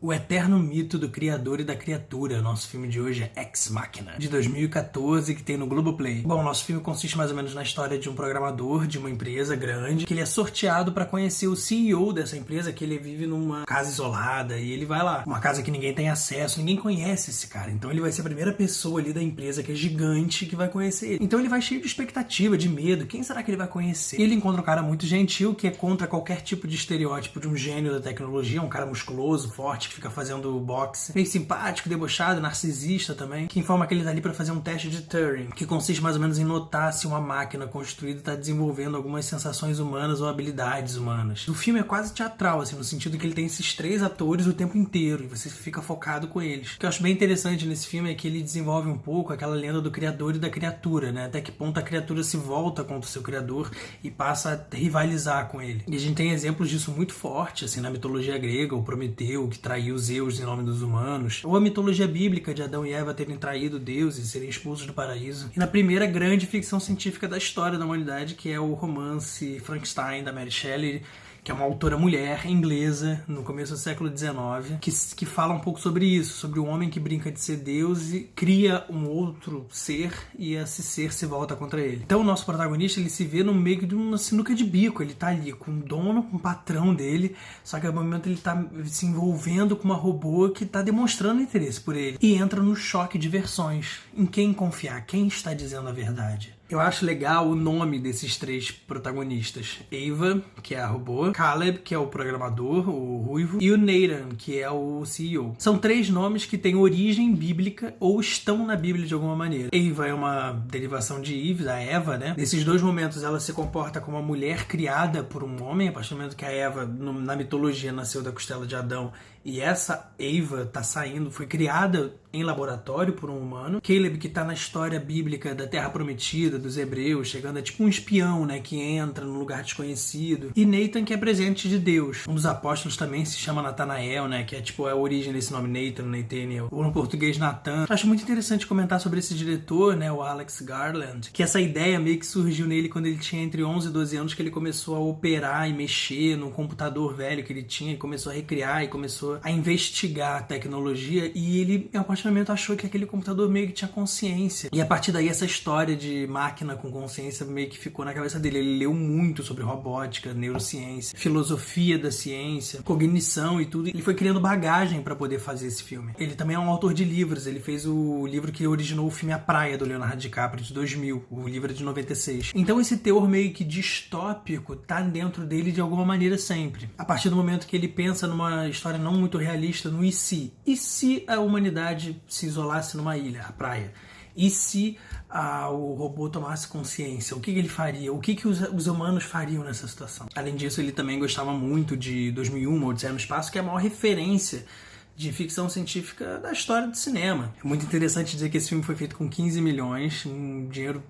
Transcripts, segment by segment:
O eterno mito do criador e da criatura. Nosso filme de hoje é Ex Machina, de 2014, que tem no Globoplay. Bom, nosso filme consiste mais ou menos na história de um programador de uma empresa grande, que ele é sorteado para conhecer o CEO dessa empresa, que ele vive numa casa isolada, e ele vai lá. Uma casa que ninguém tem acesso, ninguém conhece esse cara. Então ele vai ser a primeira pessoa ali da empresa, que é gigante, que vai conhecer ele. Então ele vai cheio de expectativa, de medo. Quem será que ele vai conhecer? E ele encontra um cara muito gentil, que é contra qualquer tipo de estereótipo de um gênio da tecnologia, um cara musculoso, forte, que fica fazendo boxe, meio simpático, debochado, narcisista também, que informa que ele tá ali para fazer um teste de Turing, que consiste mais ou menos em notar se uma máquina construída está desenvolvendo algumas sensações humanas ou habilidades humanas. O filme é quase teatral, assim, no sentido que ele tem esses três atores o tempo inteiro e você fica focado com eles. O que eu acho bem interessante nesse filme é que ele desenvolve um pouco aquela lenda do criador e da criatura, né? Até que ponto a criatura se volta contra o seu criador e passa a rivalizar com ele. E a gente tem exemplos disso muito forte, assim, na mitologia grega, o Prometeu, que traiu Zeus em nome dos humanos, ou a mitologia bíblica de Adão e Eva terem traído Deus e serem expulsos do paraíso, e na primeira grande ficção científica da história da humanidade, que é o romance Frankenstein, da Mary Shelley, que é uma autora mulher inglesa no começo do século XIX, que fala um pouco sobre isso, sobre o homem que brinca de ser Deus e cria um outro ser e esse ser se volta contra ele. Então o nosso protagonista, ele se vê no meio de uma sinuca de bico, ele tá ali com o dono, com o patrão dele, só que ao momento ele tá se envolvendo com uma robô que tá demonstrando interesse por ele e entra no choque de versões. Em quem confiar? Quem está dizendo a verdade? Eu acho legal o nome desses três protagonistas. Ava, que é a robô, Caleb, que é o programador, o ruivo, e o Nathan, que é o CEO. São três nomes que têm origem bíblica ou estão na Bíblia de alguma maneira. Ava é uma derivação de Eve, da Eva, né? Nesses dois momentos ela se comporta como uma mulher criada por um homem, a partir do momento que a Eva, na mitologia, nasceu da costela de Adão, e essa Ava foi criada em laboratório por um humano. Caleb, que tá na história bíblica da Terra Prometida, dos hebreus, chegando, é tipo um espião, né, que entra num lugar desconhecido. E Nathan, que é presente de Deus. Um dos apóstolos também se chama Natanael, né, que é tipo a origem desse nome, Nathan, Nathaniel, ou no português Nathan. Acho muito interessante comentar sobre esse diretor, né, o Alex Garland, que essa ideia meio que surgiu nele quando ele tinha entre 11 e 12 anos, que ele começou a operar e mexer num computador velho que ele tinha, e começou a recriar e começou a investigar a tecnologia, e ele, a partir do momento, achou que aquele computador meio que tinha consciência. E a partir daí, essa história de máquina com consciência meio que ficou na cabeça dele. Ele leu muito sobre robótica, neurociência, filosofia da ciência, cognição e tudo. Ele foi criando bagagem para poder fazer esse filme. Ele também é um autor de livros. Ele fez o livro que originou o filme A Praia, do Leonardo DiCaprio, de 2000. O livro é de 96. Então esse teor meio que distópico tá dentro dele de alguma maneira sempre. A partir do momento que ele pensa numa história não muito realista, no e se? E se a humanidade se isolasse numa ilha, a praia? E se o robô tomasse consciência? O que ele faria? O que os humanos fariam nessa situação? Além disso, ele também gostava muito de 2001, Odisseia no Espaço, que é a maior referência de ficção científica da história do cinema. É muito interessante dizer que esse filme foi feito com 15 milhões, um dinheiro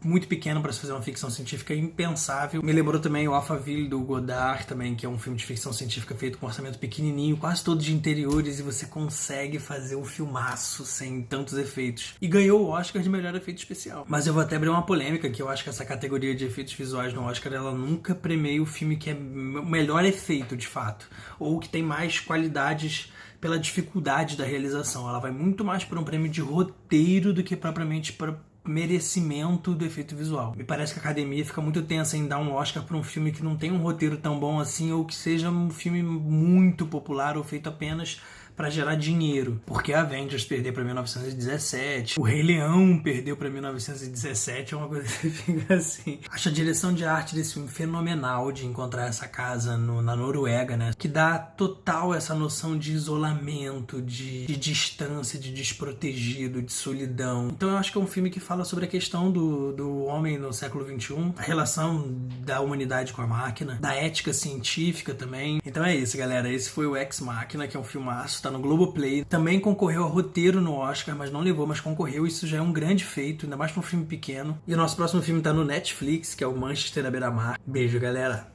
muito pequeno para se fazer uma ficção científica impensável. Me lembrou também o Alphaville, do Godard, também, que é um filme de ficção científica feito com um orçamento pequenininho, quase todo de interiores, e você consegue fazer um filmaço sem tantos efeitos. E ganhou o Oscar de melhor efeito especial. Mas eu vou até abrir uma polêmica, que eu acho que essa categoria de efeitos visuais no Oscar, ela nunca premia o filme que é o melhor efeito, de fato, ou que tem mais qualidades pela dificuldade da realização. Ela vai muito mais para um prêmio de roteiro do que propriamente para merecimento do efeito visual. Me parece que a academia fica muito tensa em dar um Oscar para um filme que não tem um roteiro tão bom assim, ou que seja um filme muito popular ou feito apenas para gerar dinheiro. Porque a Avengers perdeu para 1917, o Rei Leão perdeu para 1917, é uma coisa que fica assim. Acho a direção de arte desse filme fenomenal, de encontrar essa casa na Noruega, né? Que dá total essa noção de isolamento, de distância, de desprotegido, de solidão. Então eu acho que é um filme que fala sobre a questão do homem no século XXI, a relação da humanidade com a máquina, da ética científica também. Então é isso, galera. Esse foi o Ex Machina, que é um filmaço, tá no Globoplay. Também concorreu a roteiro no Oscar, mas não levou, mas concorreu. Isso já é um grande feito, ainda mais pra um filme pequeno. E o nosso próximo filme tá no Netflix, que é o Manchester à Beira-Mar. Beijo, galera.